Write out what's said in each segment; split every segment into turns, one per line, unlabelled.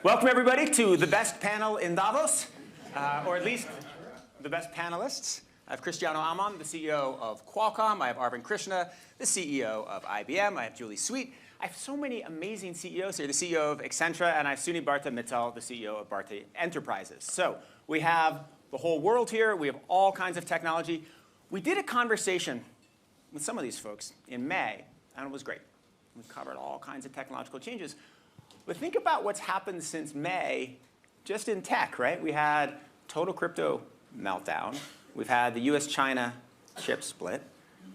Welcome, everybody, to the best panel in Davos, or at least the best panelists. I have Cristiano Amon, the CEO of Qualcomm. I have Arvind Krishna, the CEO of IBM. I have Julie Sweet. I have so many amazing CEOs here, the CEO of Accenture, and I have Suni Barta Mittal, the CEO of Barta Enterprises. So we have the whole world here. We have all kinds of technology. We did a conversation with some of these folks in May, and it was great. We covered all kinds of technological changes. But think about what's happened since May just in tech, right? We had total crypto meltdown. We've had the US-China chip split.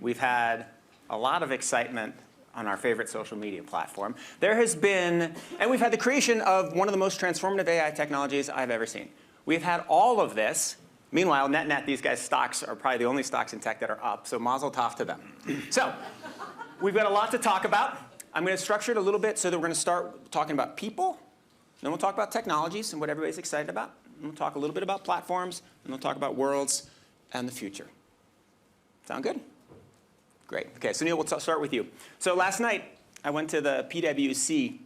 We've had a lot of excitement on our favorite social media platform. There has been, and we've had the creation of one of the most transformative AI technologies I've ever seen. We've had all of this. Meanwhile, net, these guys' stocks are probably the only stocks in tech that are up, so mazel tov to them. So we've got a lot to talk about. I'm going to structure it a little bit so that we're going to start talking about people. Then we'll talk about technologies and what everybody's excited about. And we'll talk a little bit about platforms. And we'll talk about worlds and the future. Sound good? Great. OK, Sunil, we'll start with you. So last night, I went to the PwC.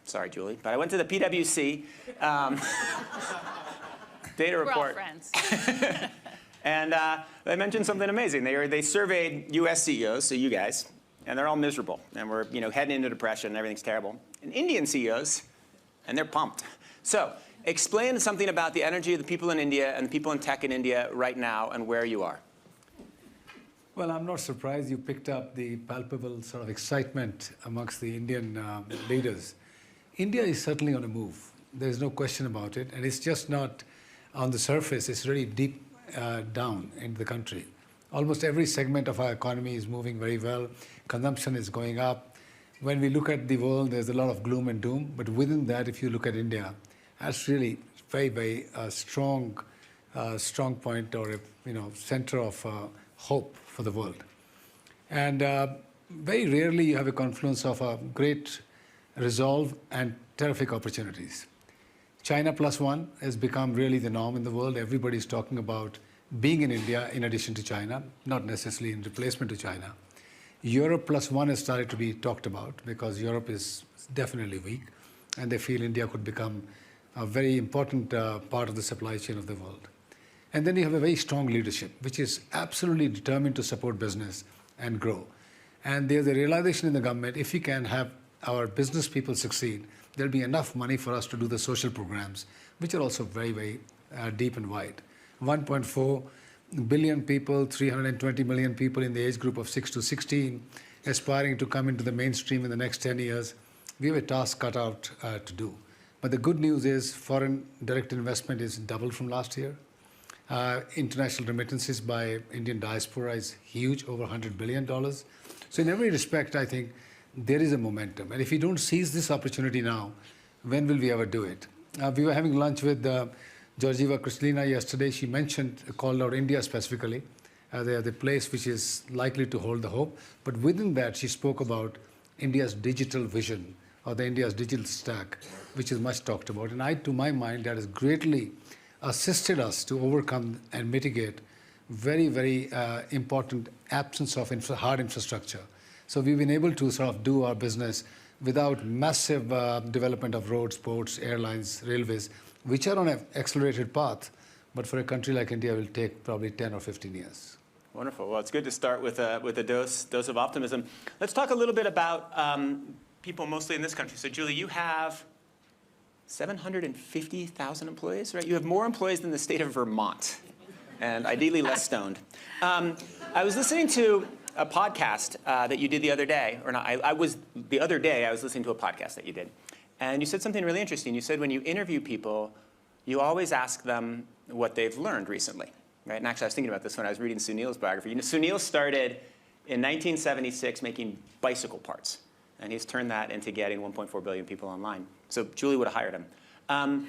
Sorry, Julie. But I went to the PwC data report.
We're all friends.
And they mentioned something amazing. They surveyed US CEOs, so you guys. And they're all miserable. And we're heading into depression, and everything's terrible. And Indian CEOs, and they're pumped. So explain something about the energy of the people in India and the people in tech in India right now and where you are.
Well, I'm not surprised you picked up the palpable sort of excitement amongst the Indian leaders. India is certainly on a move. There's no question about it. And it's just not on the surface. It's really deep down in the country. Almost every segment of our economy is moving very well. Consumption is going up. When we look at the world, there's a lot of gloom and doom. But within that, if you look at India, that's really very strong point or a center of hope for the world. And very rarely you have a confluence of a great resolve and terrific opportunities. China plus one has become really the norm in the world. Everybody's talking about being in India in addition to China, not necessarily in replacement to China. Europe plus one has started to be talked about because Europe is definitely weak, and they feel India could become a very important part of the supply chain of the world. And then you have a very strong leadership, which is absolutely determined to support business and grow. And there's a realization in the government, if we can have our business people succeed, there'll be enough money for us to do the social programs, which are also very deep and wide. 1.4 billion people, 320 million people in the age group of 6 to 16, aspiring to come into the mainstream in the next 10 years. We have a task cut out to do. But the good news is foreign direct investment is doubled from last year. International remittances by Indian diaspora is huge, over $100 billion. So in every respect, I think there is a momentum. And if we don't seize this opportunity now, when will we ever do it? We were having lunch with Georgieva Kristalina yesterday. She called out India specifically. They are the place which is likely to hold the hope. But within that, she spoke about India's digital vision, or the India's digital stack, which is much talked about. And to my mind, that has greatly assisted us to overcome and mitigate very important absence of hard infrastructure. So we've been able to sort of do our business without massive development of roads, ports, airlines, railways, which are on an accelerated path, but for a country like India, will take probably 10 or 15 years.
Wonderful. Well, it's good to start with a dose of optimism. Let's talk a little bit about people mostly in this country. So, Julie, you have 750,000 employees, right? You have more employees than the state of Vermont, and ideally less stoned. I was listening to a podcast that you did the other day, or not, the other day I was listening to a podcast that you did. And you said something really interesting. You said when you interview people, you always ask them what they've learned recently, right? And actually, I was thinking about this when I was reading Sunil's biography. Sunil started in 1976 making bicycle parts. And he's turned that into getting 1.4 billion people online. So Julie would have hired him.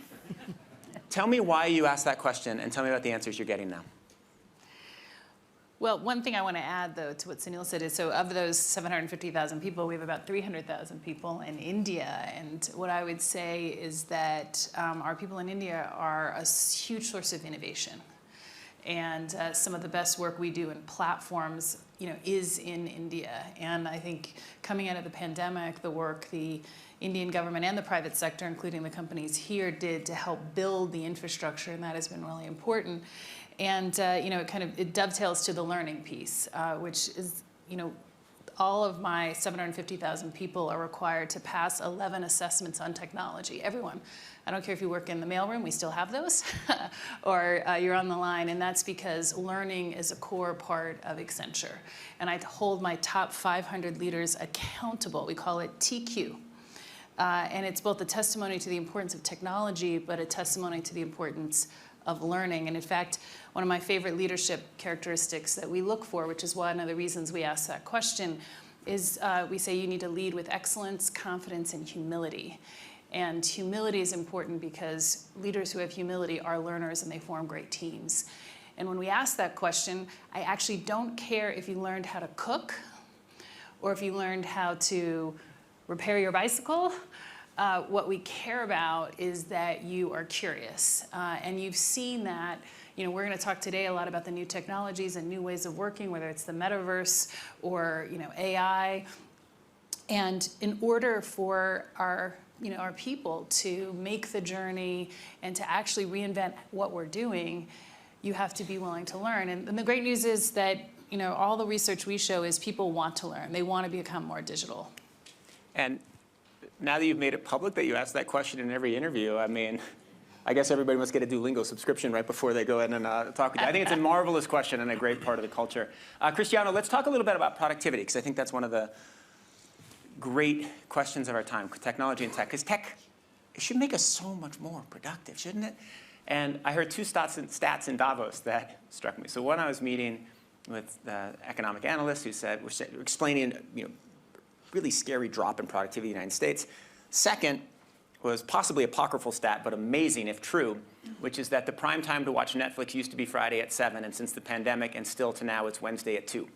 Tell me why you asked that question, and tell me about the answers you're getting now.
Well, one thing I want to add, though, to what Sunil said is, so of those 750,000 people, we have about 300,000 people in India. And what I would say is that our people in India are a huge source of innovation. And some of the best work we do in platforms is in India. And I think coming out of the pandemic, the work the Indian government and the private sector, including the companies here, did to help build the infrastructure, and that has been really important. And it dovetails to the learning piece, which is, all of my 750,000 people are required to pass 11 assessments on technology. Everyone. I don't care if you work in the mailroom, we still have those, or you're on the line, and that's because learning is a core part of Accenture. And I hold my top 500 leaders accountable. We call it TQ. And it's both a testimony to the importance of technology, but a testimony to the importance of learning. And in fact, one of my favorite leadership characteristics that we look for, which is one of the reasons we ask that question, is we say you need to lead with excellence, confidence, and humility. And humility is important because leaders who have humility are learners and they form great teams. And when we ask that question, I actually don't care if you learned how to cook or if you learned how to repair your bicycle. What we care about is that you are curious. And you've seen that. We're going to talk today a lot about the new technologies and new ways of working, whether it's the metaverse or AI. And in order for our people to make the journey and to actually reinvent what we're doing, you have to be willing to learn. And the great news is that all the research we show is people want to learn. They want to become more digital.
And now that you've made it public that you ask that question in every interview, I guess everybody must get a Duolingo subscription right before they go in and talk with you. I think it's a marvelous question and a great part of the culture. Cristiano, let's talk a little bit about productivity, because I think that's one of the great questions of our time, technology and tech. Because tech, it should make us so much more productive, shouldn't it? And I heard two stats in Davos that struck me. So one, I was meeting with the economic analyst who said, we're explaining, really scary drop in productivity in the United States. Second was possibly apocryphal stat, but amazing if true, which is that the prime time to watch Netflix used to be Friday at 7, and since the pandemic, and still to now, it's Wednesday at 2.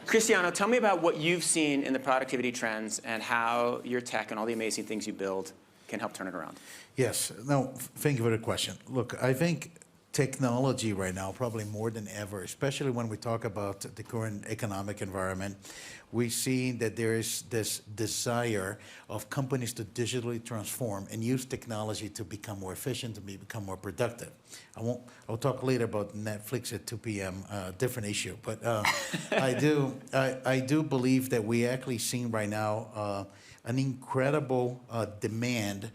Cristiano, tell me about what you've seen in the productivity trends and how your tech and all the amazing things you build can help turn it around.
Yes. No, thank you for the question. Look, I think technology right now, probably more than ever, especially when we talk about the current economic environment, we see that there is this desire of companies to digitally transform and use technology to become more efficient, to become more productive. I'll talk later about Netflix at 2 p.m., different issue. But I do believe that we actually seeing right now an incredible demand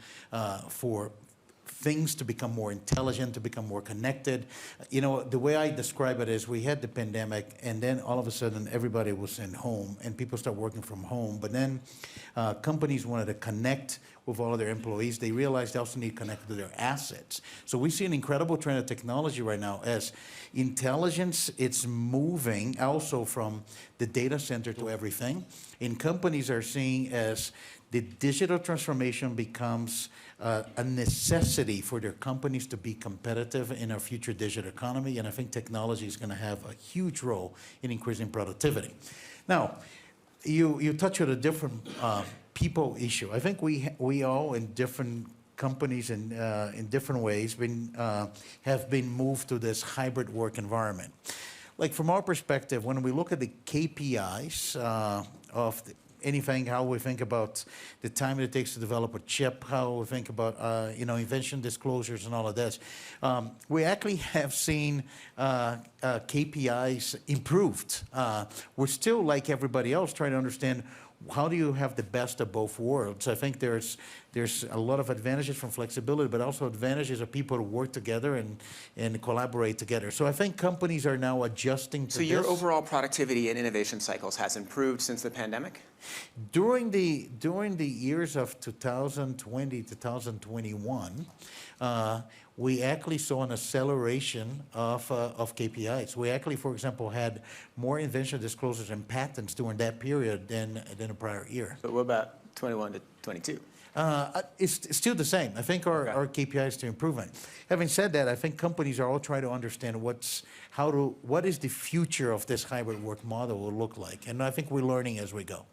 for things to become more intelligent, to become more connected. The way I describe it is we had the pandemic, and then all of a sudden everybody was in home, and people start working from home. But then companies wanted to connect with all of their employees. They realized they also need to connect to their assets. So we see an incredible trend of technology right now as intelligence, it's moving also from the data center to everything. And companies are seeing as the digital transformation becomes a necessity for their companies to be competitive in our future digital economy, and I think technology is going to have a huge role in increasing productivity. Now, you touch on a different people issue. I think we all in different companies and in different ways have been moved to this hybrid work environment. Like from our perspective, when we look at the KPIs of anything, how we think about the time it takes to develop a chip, how we think about invention disclosures and all of this. We actually have seen KPIs improved. We're still, like everybody else, trying to understand how do you have the best of both worlds. I think there's a lot of advantages from flexibility, but also advantages of people to work together and collaborate together. So I think companies are now adjusting to this.
So your overall productivity and innovation cycles has improved since the pandemic?
During the years of 2020, 2021, we actually saw an acceleration of KPIs. We actually, for example, had more invention disclosures and patents during that period than the prior year.
But what about 21 to 22?
It's still the same. I think our KPI is still improving. Having said that, I think companies are all trying to understand what is the future of this hybrid work model will look like. And I think we're learning as we go.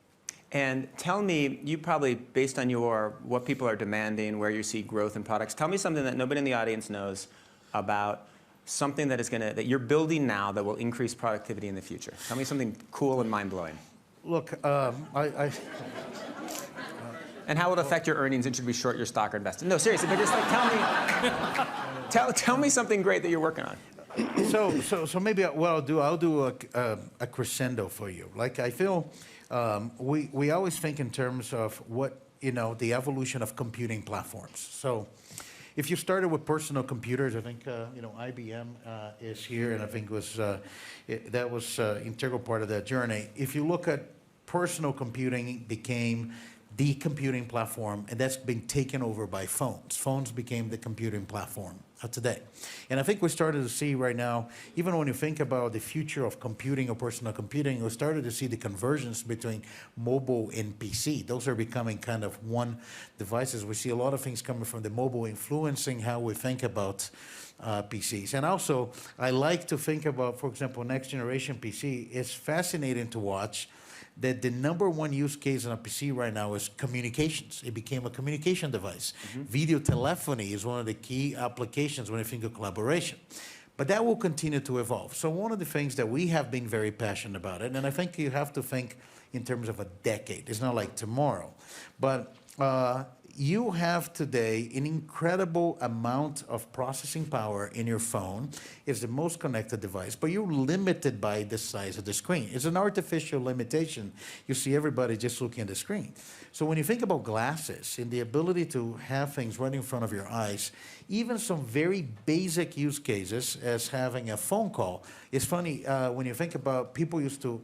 And tell me, you probably, based on what people are demanding, where you see growth in products, tell me something that nobody in the audience knows about something that you're building now that will increase productivity in the future? Tell me something cool and mind-blowing.
Look,
And how will it affect your earnings, and should we short your stock or invest? No, seriously, but just like tell me something great that you're working on.
So maybe what I'll do a crescendo for you. Like I feel we always think in terms of what, the evolution of computing platforms. So if you started with personal computers, I think, IBM is here, and I think that was integral part of that journey. If you look at personal computing became the computing platform, and that's been taken over by phones. Phones became the computing platform of today. And I think we started to see right now, even when you think about the future of computing or personal computing, we started to see the convergence between mobile and PC. Those are becoming kind of one devices. We see a lot of things coming from the mobile influencing how we think about PCs. And also, I like to think about, for example, next generation PC. It's fascinating to watch that the number one use case on a PC right now is communications. It became a communication device. Video telephony is one of the key applications when you think of collaboration. But that will continue to evolve. So one of the things that we have been very passionate about it, and I think you have to think in terms of a decade. It's not like tomorrow. But you have today an incredible amount of processing power in your phone. It's the most connected device, but you're limited by the size of the screen. It's an artificial limitation. You see everybody just looking at the screen. So when you think about glasses and the ability to have things right in front of your eyes, even some very basic use cases as having a phone call. It's funny, when you think about people used to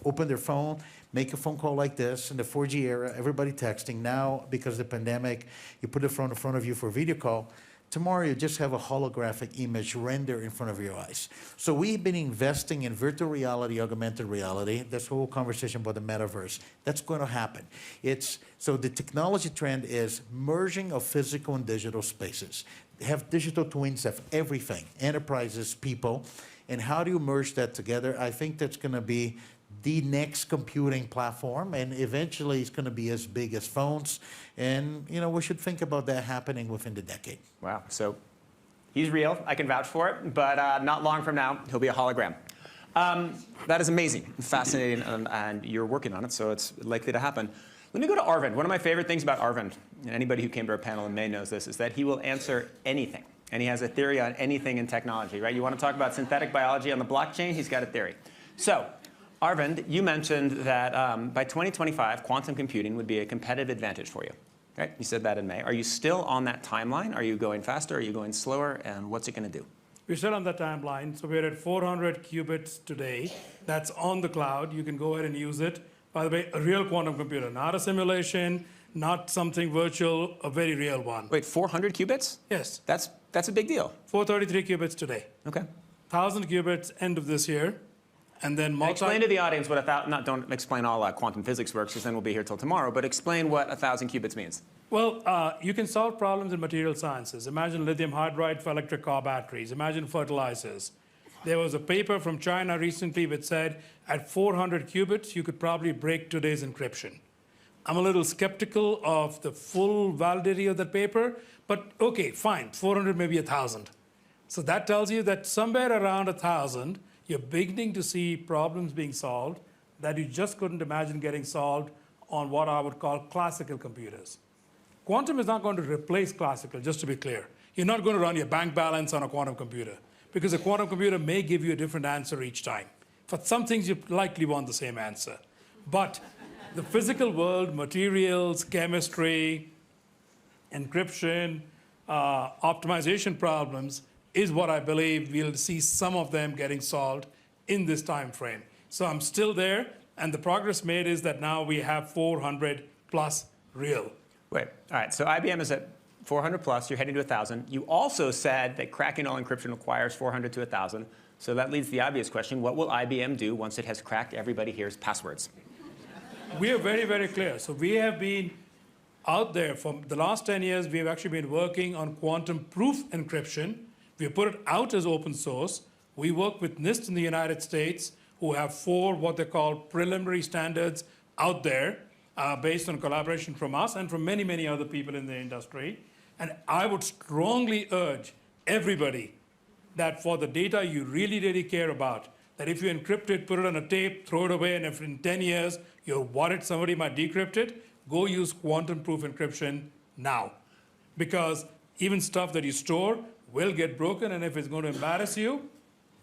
open their phone, make a phone call like this in the 4G era, everybody texting. Now, because of the pandemic, you put it in front of you for a video call. Tomorrow, you just have a holographic image render in front of your eyes. So we've been investing in virtual reality, augmented reality, this whole conversation about the metaverse. That's going to happen. So the technology trend is merging of physical and digital spaces. They have digital twins of everything, enterprises, people. And how do you merge that together? I think that's going to be the next computing platform, and eventually it's going to be as big as phones. And, we should think about that happening within the decade.
Wow. So he's real. I can vouch for it. But not long from now, he'll be a hologram. That is amazing, fascinating, and you're working on it, so it's likely to happen. Let me go to Arvind. One of my favorite things about Arvind, and anybody who came to our panel in May knows this, is that he will answer anything. And he has a theory on anything in technology, right? You want to talk about synthetic biology on the blockchain? He's got a theory. So, Arvind, you mentioned that by 2025, quantum computing would be a competitive advantage for you. Right? You said that in May. Are you still on that timeline? Are you going faster? Are you going slower? And what's it going to do?
We're still on that timeline. So we're at 400 qubits today. That's on the cloud. You can go ahead and use it. By the way, a real quantum computer, not a simulation, not something virtual, a very real one.
Wait, 400 qubits?
Yes.
That's a big deal.
433 qubits today.
Okay.
1,000 qubits end of this year. And then
explain to the audience what don't explain all quantum physics works, because then we'll be here till tomorrow, but explain what 1,000 qubits means.
Well, you can solve problems in material sciences. Imagine lithium hydride for electric car batteries. Imagine fertilizers. There was a paper from China recently which said at 400 qubits, you could probably break today's encryption. I'm a little skeptical of the full validity of that paper, but okay, fine, 400, maybe 1,000. So that tells you that somewhere around 1,000, you're beginning to see problems being solved that you just couldn't imagine getting solved on what I would call classical computers. Quantum is not going to replace classical, just to be clear. You're not going to run your bank balance on a quantum computer, because a quantum computer may give you a different answer each time. For some things, you likely want the same answer. But the physical world, materials, chemistry, encryption, optimization problems is what I believe we'll see some of them getting solved in this time frame. So I'm still there, and the progress made is that now we have 400 plus real.
Wait, all right, so IBM is at 400 plus, you're heading to 1,000. You also said that cracking all encryption requires 400 to 1,000. So that leads to the obvious question, what will IBM do once it has cracked everybody here's passwords?
We are very, very clear. So we have been out there for the last 10 years. We have actually been working on quantum proof encryption. We put it out as open source. We work with NIST in the United States, who have 4 what they call preliminary standards out there based on collaboration from us and from many, many other people in the industry. And I would strongly urge everybody that for the data you really, really care about, that if you encrypt it, put it on a tape, throw it away, and if in 10 years you're worried somebody might decrypt it, go use quantum-proof encryption now. Because even stuff that you store will get broken, and if it's going to embarrass you,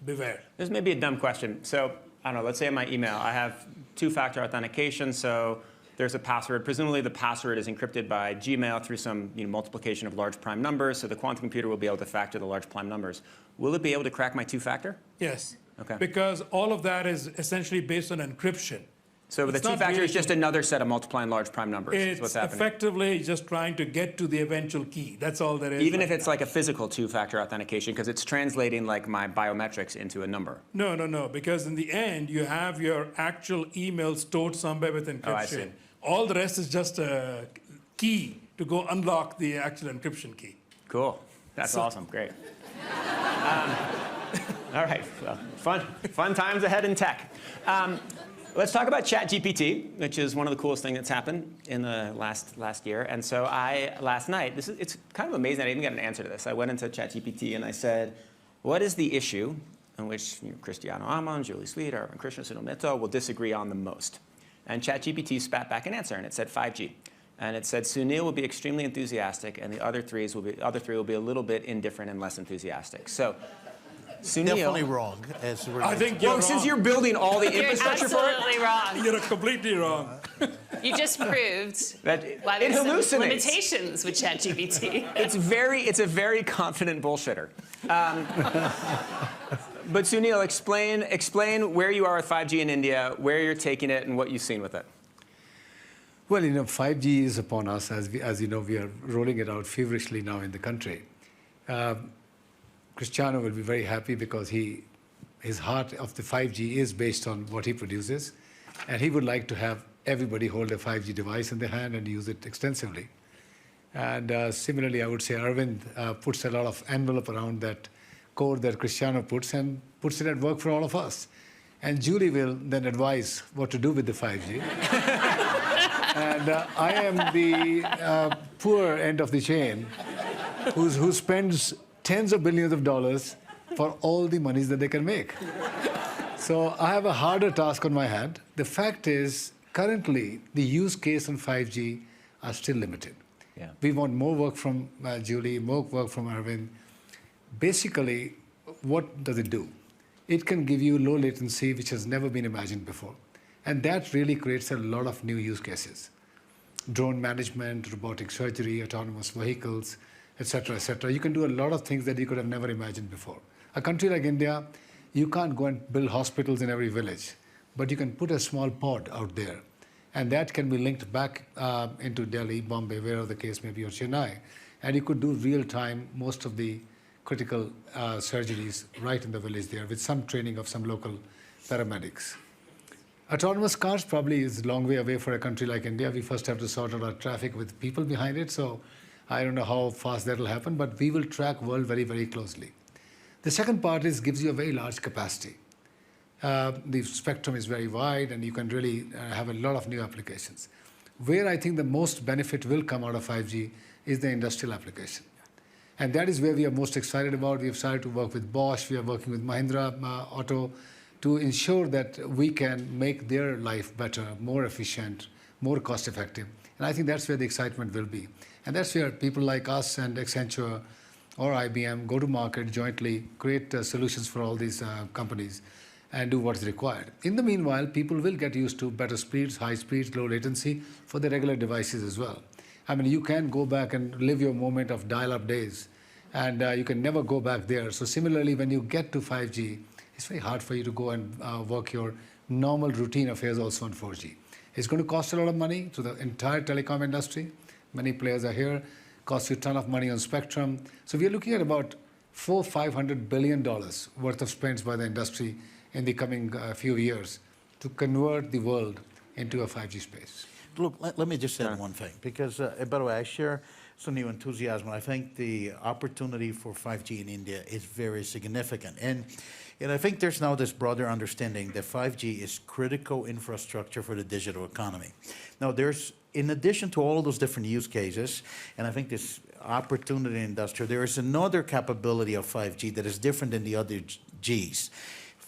beware.
This may be a dumb question. So, I don't know, let's say in my email, I have two-factor authentication, so there's a password. Presumably the password is encrypted by Gmail through some multiplication of large prime numbers, so the quantum computer will be able to factor the large prime numbers. Will it be able to crack my two-factor?
Yes.
Okay.
Because all of that is essentially based on encryption.
So the
It's not
two-factor
really
is just another set of multiplying large prime numbers, is
It's
what's happening.
effectively just trying to get to the eventual key. That's all there is.
Even if
right
it's like a physical two-factor authentication, because it's translating like my biometrics into a number.
No, because in the end, you have your actual email stored somewhere with encryption.
Oh, I see.
All the rest is just a key to go unlock the actual encryption key.
Cool. That's awesome. Great. All right. Well, fun times ahead in tech. Let's talk about ChatGPT, which is one of the coolest things that's happened in the last year. And so last night, it's kind of amazing. I didn't get an answer to this. I went into ChatGPT and I said, what is the issue in which Cristiano Amon, Julie Sweet, Arvind Krishna, Sunil Mehta will disagree on the most? And ChatGPT spat back an answer, and it said 5G. And it said Sunil will be extremely enthusiastic, and the other three will be a little bit indifferent and less enthusiastic. So, Sunil,
Definitely wrong. As
I think you're
well,
wrong.
since you're building all the
You're
infrastructure for it,
absolutely wrong.
You're completely wrong.
You just proved
that
why
it
there's some
hallucinates.
limitations with ChatGPT.
It's a very confident bullshitter. But Sunil, explain where you are with 5G in India, where you're taking it, and what you've seen with it.
Well, 5G is upon us. As you know, we are rolling it out feverishly now in the country. Cristiano will be very happy because his heart of the 5G is based on what he produces, and he would like to have everybody hold a 5G device in their hand and use it extensively. And similarly, I would say Arvind puts a lot of envelope around that code that Cristiano puts and puts it at work for all of us. And Julie will then advise what to do with the 5G. And I am the poor end of the chain who spends tens of billions of dollars for all the monies that they can make. So I have a harder task on my hand. The fact is, currently, the use case on 5G are still limited.
Yeah.
We want more work from Julie, more work from Arvind. Basically, what does it do? It can give you low latency, which has never been imagined before. And that really creates a lot of new use cases. Drone management, robotic surgery, autonomous vehicles, et cetera, et cetera. You can do a lot of things that you could have never imagined before. A country like India, you can't go and build hospitals in every village, but you can put a small pod out there. And that can be linked back into Delhi, Bombay, wherever the case may be, or Chennai. And you could do real-time most of the critical surgeries right in the village there with some training of some local paramedics. Autonomous cars probably is a long way away for a country like India. We first have to sort out our traffic with people behind it. So I don't know how fast that will happen, but we will track world very, very closely. The second part is gives you a very large capacity. The spectrum is very wide, and you can really have a lot of new applications. Where I think the most benefit will come out of 5G is the industrial application. And that is where we are most excited about. We have started to work with Bosch. We are working with Mahindra Auto to ensure that we can make their life better, more efficient, more cost effective. And I think that's where the excitement will be. And that's where people like us and Accenture or IBM go to market jointly, create solutions for all these companies and do what's required. In the meanwhile, people will get used to better speeds, high speeds, low latency for the regular devices as well. I mean, you can go back and live your moment of dial-up days, and you can never go back there. So similarly, when you get to 5G, it's very hard for you to go and work your normal routine affairs also on 4G. It's going to cost a lot of money to the entire telecom industry. Many players are here. Costs you a ton of money on spectrum. So we are looking at about $400–500 billion worth of spends by the industry in the coming few years to convert the world into a 5G space.
Look, let me just add one thing, because, by the way, I share Sunil's enthusiasm. I think the opportunity for 5G in India is very significant. And I think there's now this broader understanding that 5G is critical infrastructure for the digital economy. Now, there's in addition to all of those different use cases, and I think this opportunity in industrial, there is another capability of 5G that is different than the other Gs.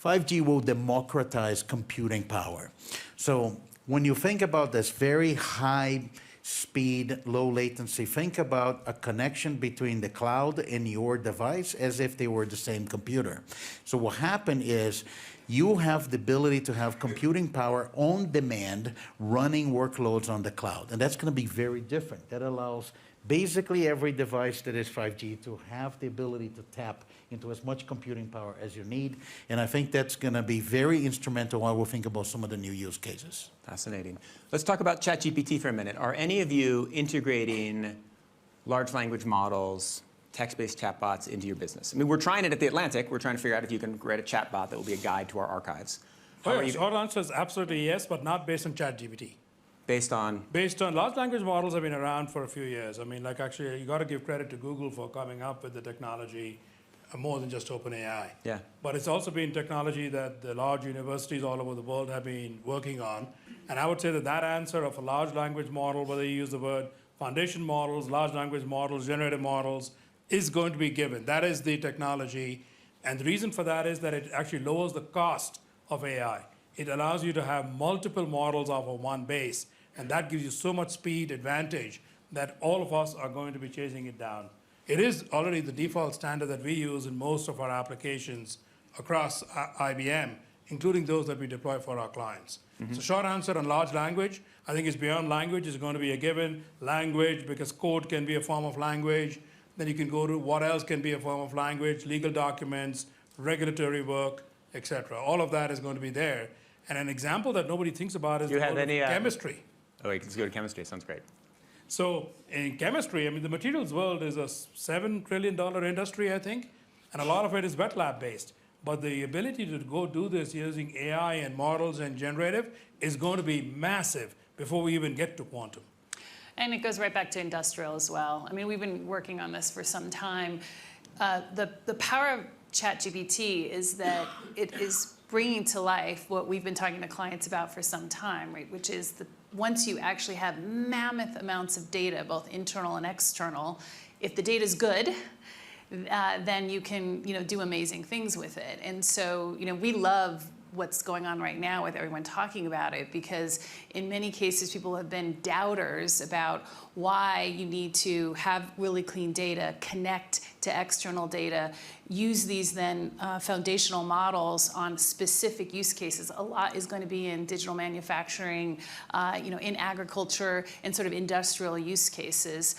5G will democratize computing power. So when you think about this very high speed, low latency, think about a connection between the cloud and your device as if they were the same computer. So what happened is you have the ability to have computing power on demand running workloads on the cloud. And that's going to be very different. That allows basically every device that is 5G to have the ability to tap into as much computing power as you need. And I think that's going to be very instrumental while we think about some of the new use cases.
Fascinating. Let's talk about ChatGPT for a minute. Are any of you integrating large language models, text-based chatbots into your business? I mean, we're trying it at The Atlantic. We're trying to figure out if you can write a chatbot that will be a guide to our archives.
Short answer is absolutely yes, but not based on ChatGPT.
Based on?
Based on large language models have been around for a few years. I mean, like actually, you got to give credit to Google for coming up with the technology more than just OpenAI.
Yeah.
But it's also been technology that the large universities all over the world have been working on. And I would say that that answer of a large language model, whether you use the word foundation models, large language models, generative models, is going to be given. That is the technology. And the reason for that is that it actually lowers the cost of AI. It allows you to have multiple models off of one base. And that gives you so much speed advantage that all of us are going to be chasing it down. It is already the default standard that we use in most of our applications across IBM, including those that we deploy for our clients. So short answer on large language, I think it's beyond language. It's going to be a given language because code can be a form of language. Then you can go to what else can be a form of language, legal documents, regulatory work, etc. All of that is going to be there. And an example that nobody thinks about is chemistry.
Oh, you can go to chemistry. Sounds great.
So in chemistry, I mean, the materials world is a $7 trillion industry, I think, and a lot of it is wet lab based. But the ability to go do this using AI and models and generative is going to be massive before we even get to quantum.
And it goes right back to industrial as well. I mean, we've been working on this for some time. The power of ChatGPT is that it is bringing to life what we've been talking to clients about for some time, right? Which is that once you actually have mammoth amounts of data, both internal and external, if the data is good, then you can, do amazing things with it. And so, we love what's going on right now with everyone talking about it, because in many cases people have been doubters about why you need to have really clean data, connect to external data, use these then foundational models on specific use cases. A lot is going to be in digital manufacturing, in agriculture, and sort of industrial use cases.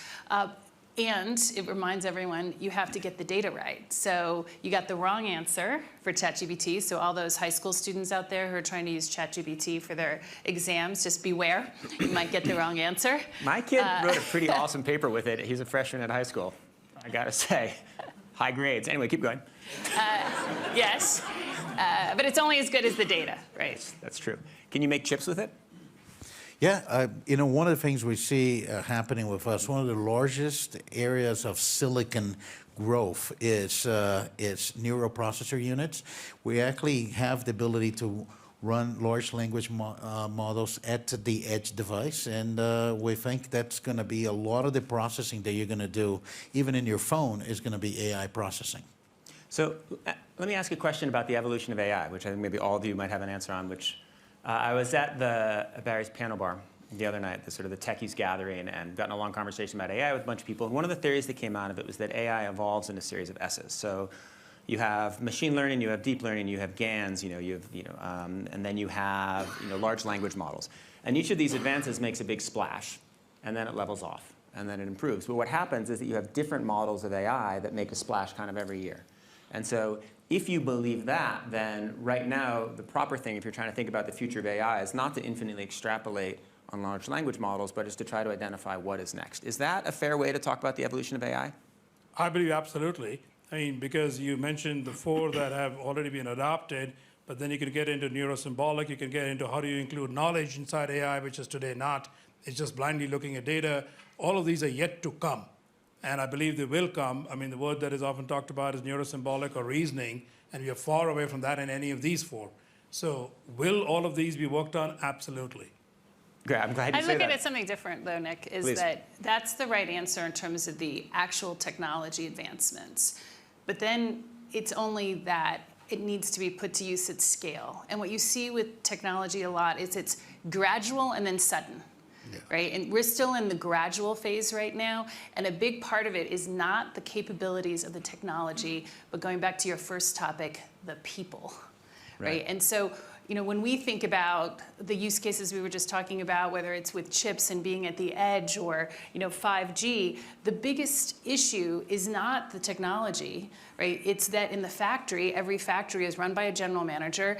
And it reminds everyone, you have to get the data right. So you got the wrong answer for ChatGPT. So all those high school students out there who are trying to use ChatGPT for their exams, just beware. You might get the wrong answer.
My kid wrote a pretty awesome paper with it. He's a freshman at high school, I gotta say. High grades. Anyway, keep going.
Yes, but it's only as good as the data, right?
That's true. Can you make chips with it?
Yeah, one of the things we see happening with us, one of the largest areas of silicon growth is neural processor units. We actually have the ability to run large language models at the edge device, and we think that's going to be a lot of the processing that you're going to do, even in your phone, is going to be AI processing.
So let me ask you a question about the evolution of AI, which I think maybe all of you might have an answer on, which I was at Barry's panel bar the other night, the techies gathering, and got in a long conversation about AI with a bunch of people. And one of the theories that came out of it was that AI evolves in a series of S's. So you have machine learning, you have deep learning, you have GANs, and then you have large language models. And each of these advances makes a big splash, and then it levels off, and then it improves. But what happens is that you have different models of AI that make a splash kind of every year. And so if you believe that, then right now, the proper thing, if you're trying to think about the future of AI, is not to infinitely extrapolate on large language models, but is to try to identify what is next. Is that a fair way to talk about the evolution of AI?
I believe absolutely. I mean, because you mentioned the 4 that have already been adopted, but then you can get into neurosymbolic, you can get into how do you include knowledge inside AI, which is today not. It's just blindly looking at data. All of these are yet to come. And I believe they will come. I mean, the word that is often talked about is neurosymbolic or reasoning, and we are far away from that in any of these 4. So will all of these be worked on? Absolutely.
Great, I'm glad you
I
say
look
that.
at it something different, though, Nick, is
Please.
that that's the right answer in terms of the actual technology advancements. But then it's only that it needs to be put to use at scale. And what you see with technology a lot is it's gradual and then sudden. Right? And we're still in the gradual phase right now. And a big part of it is not the capabilities of the technology, but going back to your first topic, the people. Right? And so, when we think about the use cases we were just talking about, whether it's with chips and being at the edge or 5G, the biggest issue is not the technology, right? It's that in the factory, every factory is run by a general manager.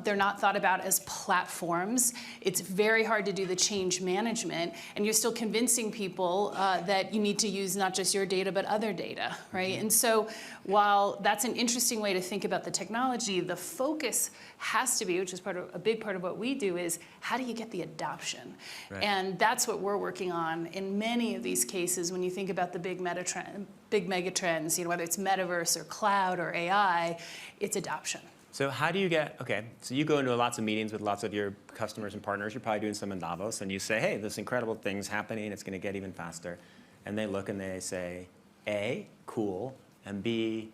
They're not thought about as platforms. It's very hard to do the change management, and you're still convincing people that you need to use not just your data, but other data, right? And so while that's an interesting way to think about the technology, the focus has to be, which is a big part of what we do, is how do you get the adoption?
Right.
And that's what we're working on in many of these cases. When you think about the big megatrends, whether it's metaverse or cloud or AI, it's adoption.
So how do you get, so you go into lots of meetings with lots of your customers and partners. You're probably doing some in Davos, and you say, hey, this incredible thing's happening. It's going to get even faster. And they look and they say, A, cool, and B,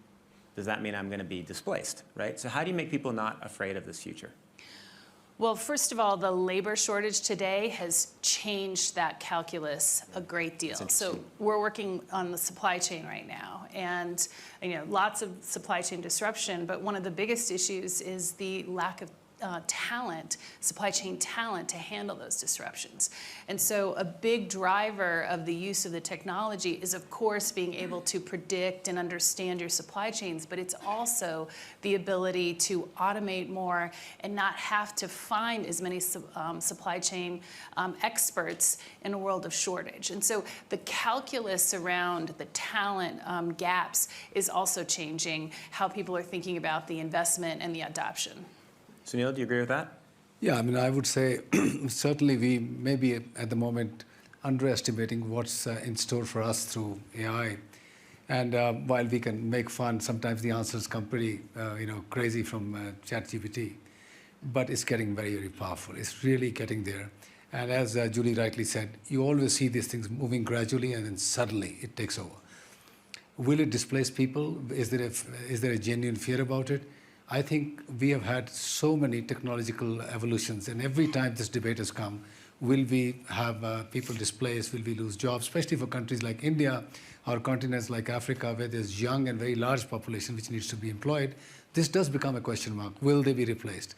does that mean I'm going to be displaced, right? So how do you make people not afraid of this future?
Well, first of all, the labor shortage today has changed that calculus a great deal. So we're working on the supply chain right now, and lots of supply chain disruption, but one of the biggest issues is the lack of talent, supply chain talent to handle those disruptions. And so a big driver of the use of the technology is, of course, being able to predict and understand your supply chains, but it's also the ability to automate more and not have to find as many supply chain experts in a world of shortage. And so the calculus around the talent gaps is also changing how people are thinking about the investment and the adoption.
Sunil, do you agree with that?
Yeah, I would say certainly we may be at the moment underestimating what's in store for us through AI. And while we can make fun, sometimes the answers come pretty crazy from ChatGPT. But it's getting very, very powerful. It's really getting there. And as Julie rightly said, you always see these things moving gradually and then suddenly it takes over. Will it displace people? Is there a genuine fear about it? I think we have had so many technological evolutions, and every time this debate has come, will we have people displaced, will we lose jobs, especially for countries like India or continents like Africa, where there's young and very large population which needs to be employed. This does become a question mark. Will they be replaced?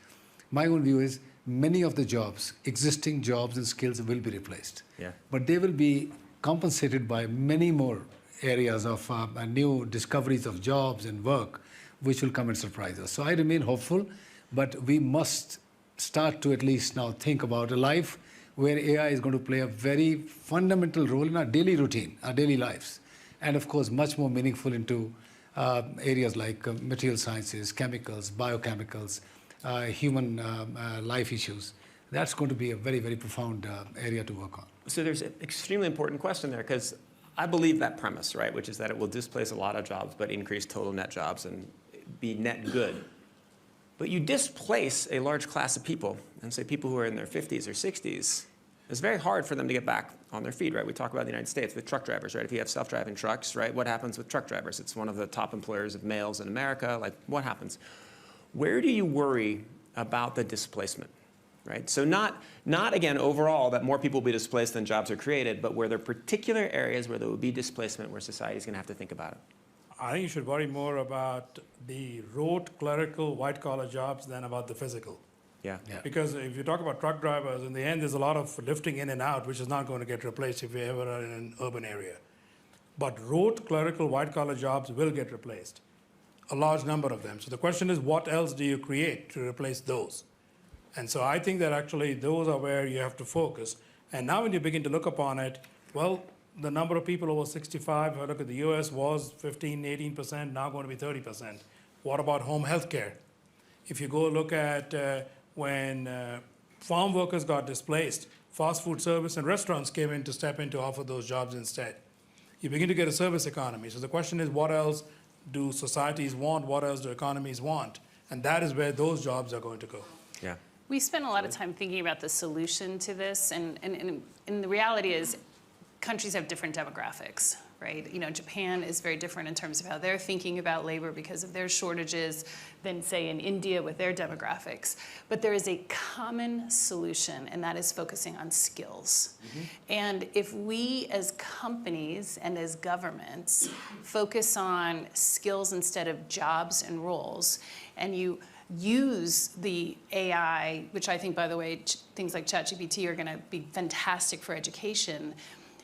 My own view is many of the jobs, existing jobs and skills will be replaced.
Yeah.
But they will be compensated by many more areas of new discoveries of jobs and work, which will come and surprise us. So I remain hopeful, but we must start to at least now think about a life where AI is going to play a very fundamental role in our daily routine, our daily lives, and of course much more meaningful into areas like material sciences, chemicals, biochemicals, human life issues. That's going to be a very, very profound area to work on.
So there's an extremely important question there, because I believe that premise, right, which is that it will displace a lot of jobs but increase total net jobs and be net good. But you displace a large class of people, and say people who are in their 50s or 60s, it's very hard for them to get back on their feet, right? We talk about the United States with truck drivers, right? If you have self-driving trucks, right, what happens with truck drivers? It's one of the top employers of males in America. Like, what happens? Where do you worry about the displacement, right? So not again, overall, that more people will be displaced than jobs are created, but where there are particular areas where there will be displacement where society is going to have to think about it.
I think you should worry more about the rote, clerical, white-collar jobs than about the physical.
Yeah.
Because if you talk about truck drivers, in the end, there's a lot of lifting in and out, which is not going to get replaced if you ever are in an urban area. But rote, clerical, white-collar jobs will get replaced, a large number of them. So the question is, what else do you create to replace those? And so I think that actually those are where you have to focus. And now when you begin to look upon it, well, the number of people over 65, if I look at the US, was 15, 18%, now going to be 30%. What about home health care? If you go look at when farm workers got displaced, fast food service and restaurants came in to step in to offer those jobs instead. You begin to get a service economy. So the question is, what else do societies want? What else do economies want? And that is where those jobs are going to go.
Yeah.
We spent a lot of time thinking about the solution to this, and the reality is countries have different demographics, right? You know, Japan is very different in terms of how they're thinking about labor because of their shortages than, say, in India with their demographics. But there is a common solution, and that is focusing on skills. And if we as companies and as governments focus on skills instead of jobs and roles, and you use the AI, which I think, by the way, things like ChatGPT are going to be fantastic for education,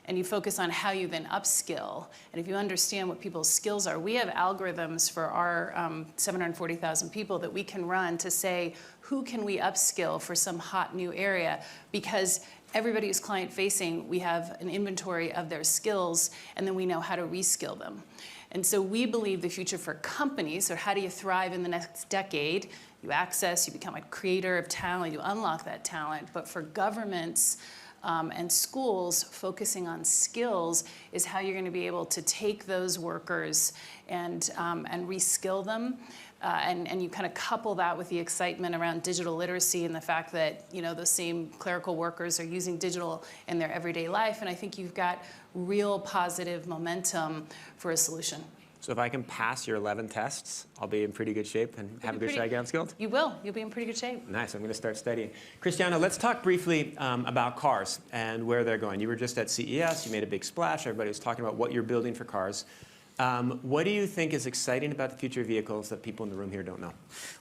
and you focus on how you then upskill, and if you understand what people's skills are, we have algorithms for our 740,000 people that we can run to say, who can we upskill for some hot new area? Because everybody who's client-facing, we have an inventory of their skills, and then we know how to reskill them. And so we believe the future for companies, or how do you thrive in the next decade? You access, you become a creator of talent, you unlock that talent. But for governments and schools, focusing on skills is how you're going to be able to take those workers and reskill them. And you kind of couple that with the excitement around digital literacy and the fact that, you know, those same clerical workers are using digital in their everyday life. And I think you've got real positive momentum for a solution.
So if I can pass your 11 tests, I'll be in pretty good shape and have a good shot getting skilled?
You will. You'll be in pretty good shape.
Nice. I'm going to start studying. Cristiano, let's talk briefly about cars and where they're going. You were just at CES. You made a big splash. Everybody was talking about what you're building for cars. What do you think is exciting about the future of vehicles that people in the room here don't know?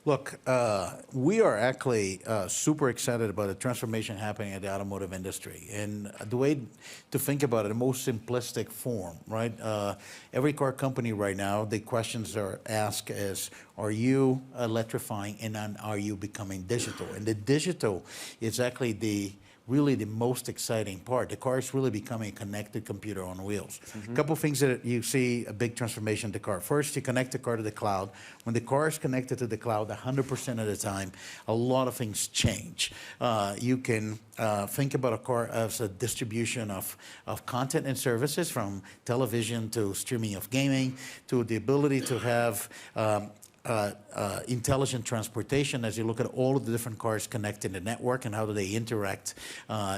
Look, we are actually super excited about the transformation happening in the automotive industry. And the way to think about it, the most simplistic form, right? Every car company right now, the questions are asked is, are you electrifying and then are you becoming digital? And the digital is actually really the most exciting part. The car is really becoming a connected computer on wheels. A couple of things that you see a big transformation in the car. First, you connect the car to the cloud. When the car is connected to the cloud 100% of the time, a lot of things change. You can think about a car as a distribution of content and services, from television to streaming of gaming, to the ability to have intelligent transportation as you look at all of the different cars connected in the network and how do they interact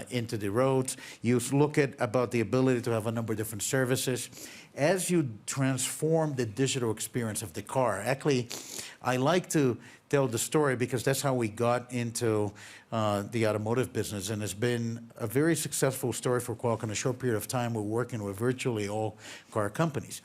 into the roads. You look at about the ability to have a number of different services. As you transform the digital experience of the car, actually, I like to tell the story because that's how we got into the automotive business, and it's been a very successful story for Qualcomm. In a short period of time, we're working with virtually all car companies.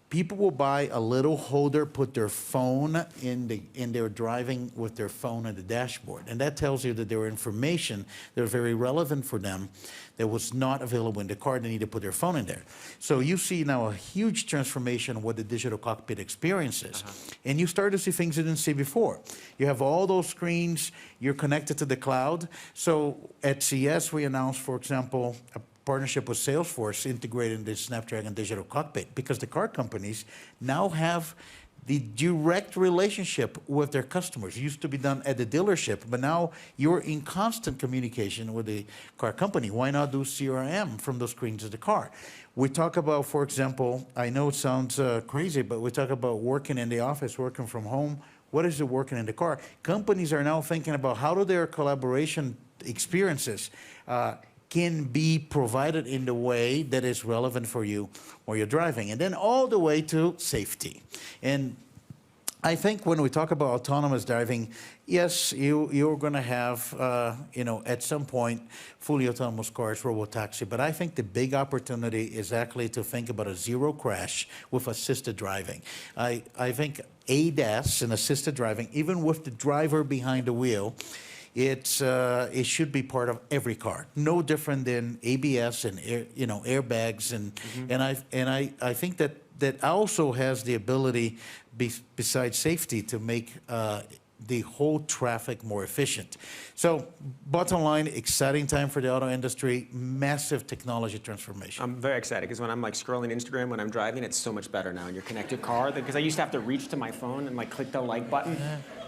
People will buy a little holder, put their phone in their driving with their phone on the dashboard. And that tells you that there are information that are very relevant for them that was not available in the car. They need to put their phone in there. So you see now a huge transformation of what the digital cockpit experience is. And you start to see things you didn't see before. You have all those screens, you're connected to the cloud. So at CES, we announced, for example, a partnership with Salesforce integrating the Snapdragon Digital Cockpit, because the car companies now have the direct relationship with their customers. It used to be done at the dealership, but now you're in constant communication with the car company. Why not do CRM from those screens of the car? We talk about, for example, I know it sounds crazy, but we talk about working in the office, working from home. What is it working in the car? Companies are now thinking about how do their collaboration experiences can be provided in the way that is relevant for you while you're driving. And then all the way to safety. And I think when we talk about autonomous driving, yes, you're going to have, at some point, fully autonomous cars, robotaxi. But I think the big opportunity is actually to think about a zero crash with assisted driving. I think ADAS and assisted driving, even with the driver behind the wheel, it should be part of every car, no different than ABS and airbags, and I think that also has the ability, besides safety, to make the whole traffic more efficient. So, bottom line, exciting time for the auto industry, massive technology transformation.
I'm very excited because when I'm like scrolling Instagram when I'm driving, it's so much better now in your connected car, because I used to have to reach to my phone and like click the like button.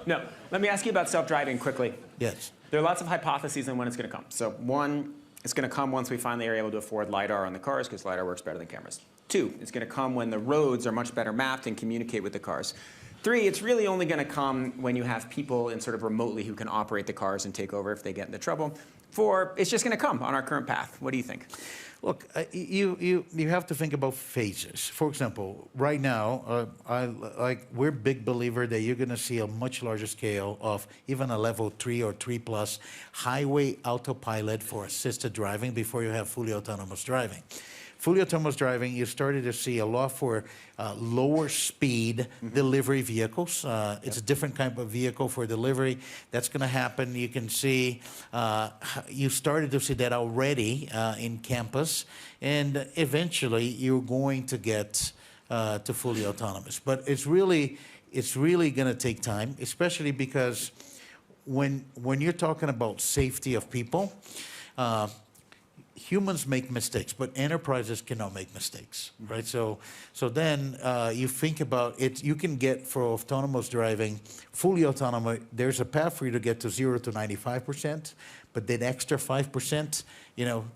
No, let me ask you about self-driving quickly.
Yes.
There are lots of hypotheses on when it's going to come. So one, it's going to come once we finally are able to afford LiDAR on the cars, because LiDAR works better than cameras. Two, it's going to come when the roads are much better mapped and communicate with the cars. 3, it's really only going to come when you have people in sort of remotely who can operate the cars and take over if they get into trouble. 4, it's just going to come on our current path. What do you think?
Look, you have to think about phases. For example, right now, we're big believer that you're going to see a much larger scale of even a level 3 or 3+ highway autopilot for assisted driving before you have fully autonomous driving. Fully autonomous driving, you started to see a lot for lower speed delivery vehicles. It's a different type of vehicle for delivery. That's going to happen. You can see, you started to see that already in campus. And eventually, you're going to get to fully autonomous. But it's really going to take time, especially because when you're talking about safety of people, humans make mistakes, but enterprises cannot make mistakes, right? So then you think about it, you can get for autonomous driving, fully autonomous, there's a path for you to get to 0 to 95%, but that extra 5%,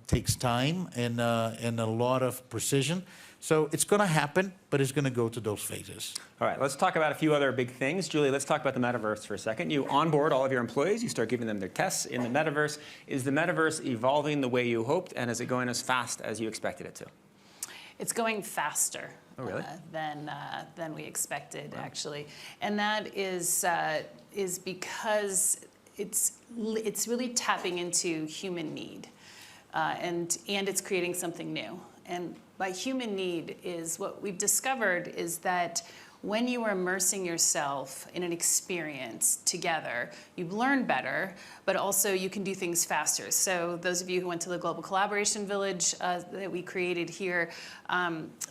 takes time and a lot of precision. So it's going to happen, but it's going to go to those phases.
All right, let's talk about a few other big things. Julie, let's talk about the metaverse for a second. You onboard all of your employees. You start giving them their tests in the metaverse. Is the metaverse evolving the way you hoped, and is it going as fast as you expected it to?
It's going faster.
Oh, really?
Than we expected, actually. And that is because it's really tapping into human need. And it's creating something new. And by human need is what we've discovered is that when you are immersing yourself in an experience together, you learn better, but also you can do things faster. So those of you who went to the Global Collaboration Village that we created here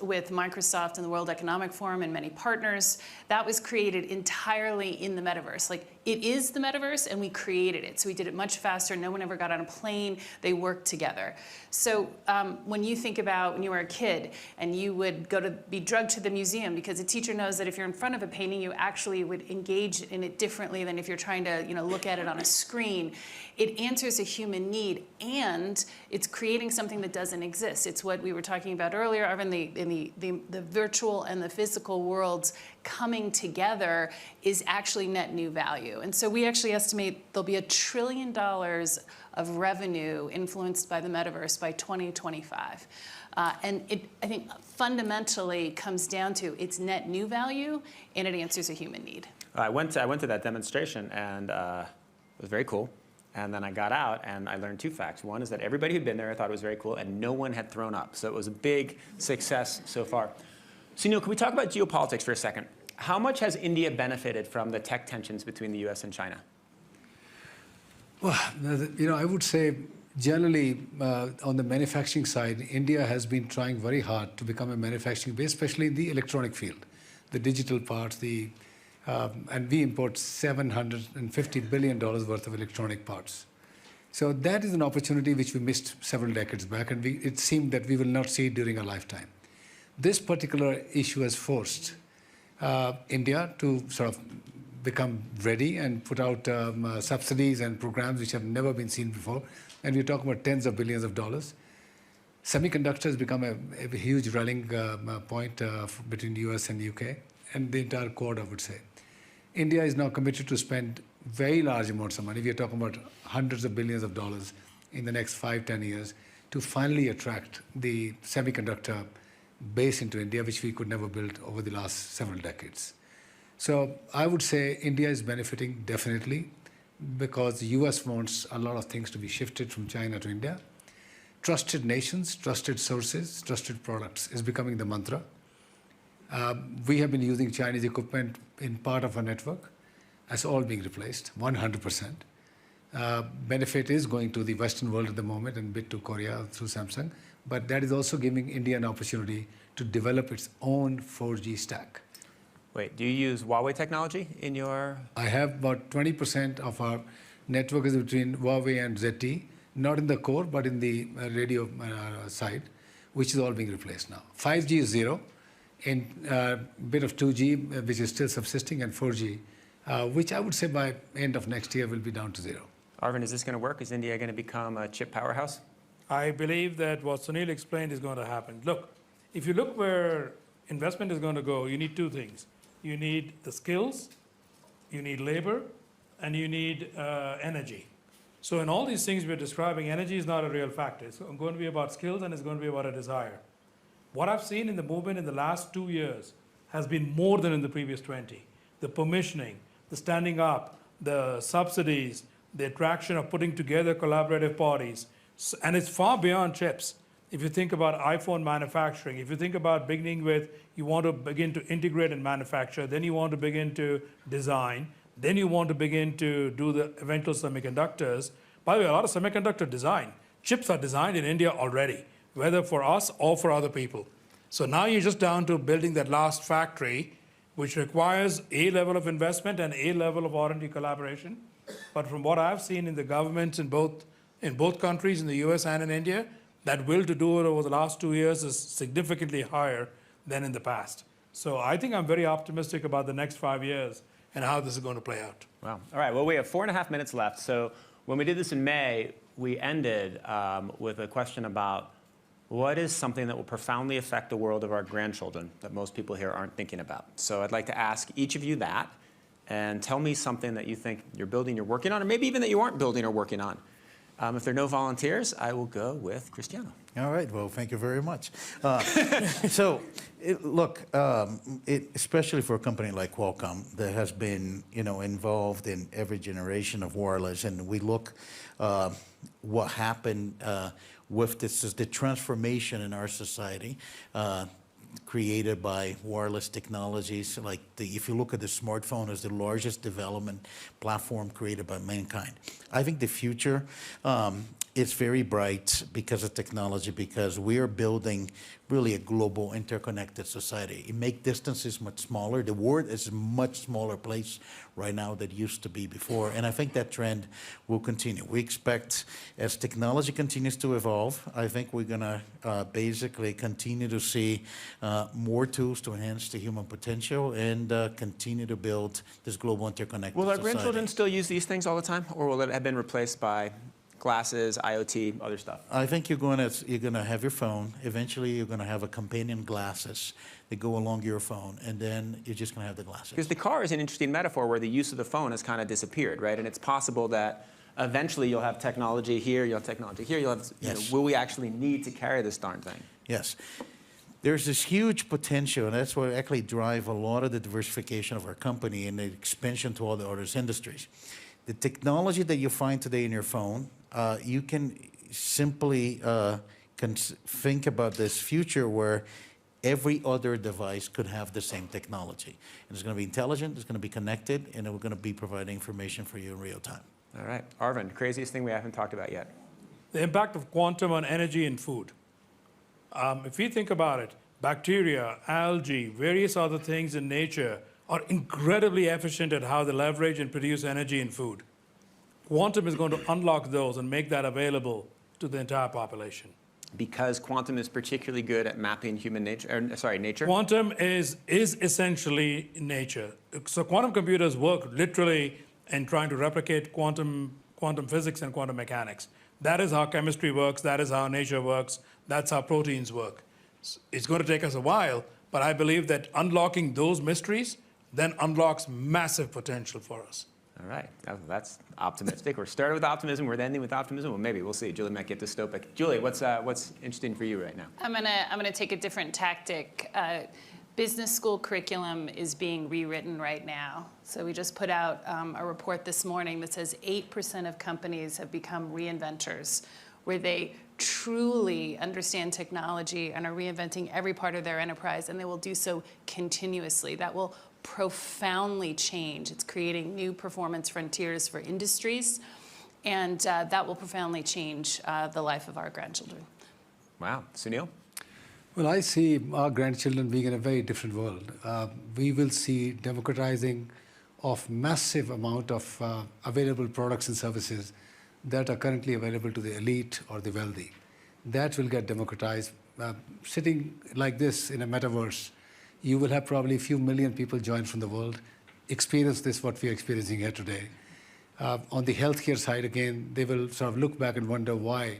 with Microsoft and the World Economic Forum and many partners, that was created entirely in the metaverse. Like, it is the metaverse, and we created it. So we did it much faster. No one ever got on a plane. They worked together. So when you think about when you were a kid and you would be drugged to the museum because a teacher knows that if you're in front of a painting, you actually would engage in it differently than if you're trying to look at it on a screen. It answers a human need, and it's creating something that doesn't exist. It's what we were talking about earlier, Arvin, the virtual and the physical worlds coming together is actually net new value. And so we actually estimate there'll be $1 trillion of revenue influenced by the metaverse by 2025. And it, I think, fundamentally comes down to its net new value, and it answers a human need.
I went to that demonstration, and it was very cool. And then I got out, and I learned 2 facts. One is that everybody who'd been there thought it was very cool, and no one had thrown up. So it was a big success so far. Sunil, can we talk about geopolitics for a second? How much has India benefited from the tech tensions between the US and China?
Well, I would say generally on the manufacturing side, India has been trying very hard to become a manufacturing base, especially in the electronic field, the digital parts, and we import $750 billion worth of electronic parts. So that is an opportunity which we missed several decades back, and it seemed that we will not see it during our lifetime. This particular issue has forced India to sort of become ready and put out subsidies and programs which have never been seen before. And we're talking about tens of billions of dollars. Semiconductors become a huge rallying point between the US and the UK, and the entire Quad, I would say. India is now committed to spend very large amounts of money. We are talking about hundreds of billions of dollars in the next 5-10 years to finally attract the semiconductor base into India, which we could never build over the last several decades. So I would say India is benefiting definitely because the US wants a lot of things to be shifted from China to India. Trusted nations, trusted sources, trusted products is becoming the mantra. We have been using Chinese equipment in part of our network. That's all being replaced, 100%. Benefit is going to the Western world at the moment and bit to Korea through Samsung. But that is also giving India an opportunity to develop its own 4G stack.
Wait, do you use Huawei technology in your...
I have about 20% of our network is between Huawei and ZTE, not in the core, but in the radio side, which is all being replaced now. 5G is 0, and a bit of 2G, which is still subsisting, and 4G, which I would say by end of next year will be down to 0.
Arvin, is this going to work? Is India going to become a chip powerhouse?
I believe that what Sunil explained is going to happen. Look, if you look where investment is going to go, you need 2 things. you need the skills, you need labor, and you need energy. So in all these things we're describing, energy is not a real factor. It's going to be about skills and it's going to be about a desire. What I've seen in the movement in the last 2 years has been more than in the previous 20. The permissioning, the standing up, the subsidies, the attraction of putting together collaborative bodies, and it's far beyond chips. If you think about iPhone manufacturing, if you think about beginning with, you want to begin to integrate and manufacture, then you want to begin to design, then you want to begin to do the eventual semiconductors. By the way, a lot of semiconductor design, chips are designed in India already, whether for us or for other people. So now you're just down to building that last factory, which requires a level of investment and a level of R&D collaboration. But from what I've seen in the governments in both countries, in the US and in India, that will to do it over the last 2 years is significantly higher than in the past. So I think I'm very optimistic about the next 5 years and how this is going to play out.
Wow. All right. Well, we have 4.5 minutes left. So when we did this in May, we ended with a question about what is something that will profoundly affect the world of our grandchildren that most people here aren't thinking about. So I'd like to ask each of you that, and tell me something that you think you're building, you're working on, or maybe even that you aren't building or working on. If there are no volunteers, I will go with Cristiano.
All right. Well, thank you very much. Especially for a company like Qualcomm that has been, involved in every generation of wireless, and we look what happened with this is the transformation in our society. Created by wireless technologies, like if you look at the smartphone as the largest development platform created by mankind. I think the future is very bright because of technology, because we are building really a global interconnected society. It makes distances much smaller. The world is a much smaller place right now than it used to be before, and I think that trend will continue. We expect as technology continues to evolve, I think we're gonna basically continue to see more tools to enhance the human potential and continue to build this global interconnected
Will our
society.
grandchildren still use these things all the time, or will it have been replaced by glasses, IoT, other stuff?
I think you're gonna have your phone. Eventually, you're gonna have a companion glasses that go along your phone, and then you're just gonna have the glasses.
Because the car is an interesting metaphor where the use of the phone has kind of disappeared, right? And it's possible that eventually you'll have technology here, you'll have technology here, you'll have,
Yes.
will we actually need to carry this darn thing?
Yes. There's this huge potential, and that's what actually drive a lot of the diversification of our company and the expansion to all the other industries. The technology that you find today in your phone, you can simply think about this future where every other device could have the same technology. And it's going to be intelligent, it's going to be connected, and we're going to be providing information for you in real time.
All right. Arvind, craziest thing we haven't talked about yet.
The impact of quantum on energy and food. If you think about it, bacteria, algae, various other things in nature are incredibly efficient at how they leverage and produce energy in food. Quantum is going to unlock those and make that available to the entire population.
Because quantum is particularly good at mapping human nature, nature?
Quantum is essentially nature. So quantum computers work literally in trying to replicate quantum physics and quantum mechanics. That is how chemistry works, that is how nature works, that's how proteins work. It's going to take us a while, but I believe that unlocking those mysteries then unlocks massive potential for us.
All right. That's optimistic. We're starting with optimism, we're ending with optimism. Well, maybe, we'll see. Julie might get dystopic. Julie, what's interesting for you right now?
I'm gonna take a different tactic. Business school curriculum is being rewritten right now. So we just put out a report this morning that says 8% of companies have become reinventors, where they truly understand technology and are reinventing every part of their enterprise, and they will do so continuously. That will profoundly change. It's creating new performance frontiers for industries, and that will profoundly change the life of our grandchildren.
Wow. Sunil?
Well, I see our grandchildren being in a very different world. We will see democratizing of massive amount of available products and services that are currently available to the elite or the wealthy. That will get democratized. Sitting like this in a metaverse, you will have probably a few million people join from the world, experience this, what we are experiencing here today. On the healthcare side, again, they will sort of look back and wonder why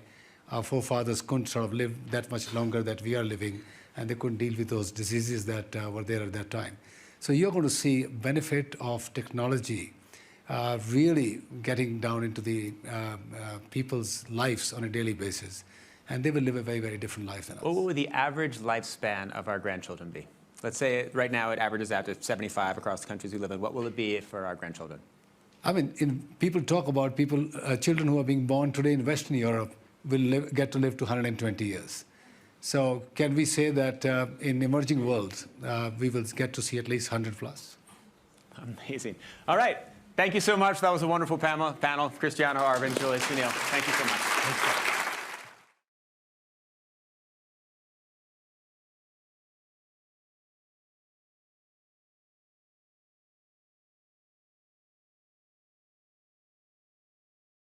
our forefathers couldn't sort of live that much longer that we are living, and they couldn't deal with those diseases that were there at that time. So you're going to see benefit of technology really getting down into the people's lives on a daily basis. And they will live a very, very different life than us.
What would the average lifespan of our grandchildren be? Let's say right now it averages out to 75 across the countries we live in. What will it be for our grandchildren?
I mean, people talk about children who are being born today in Western Europe will get to live to 120 years. So can we say that in emerging worlds, we will get to see at least 100 plus?
Amazing. All right. Thank you so much. That was a wonderful panel. Cristiano, Arvind, Julie, Sunil. Thank you so much.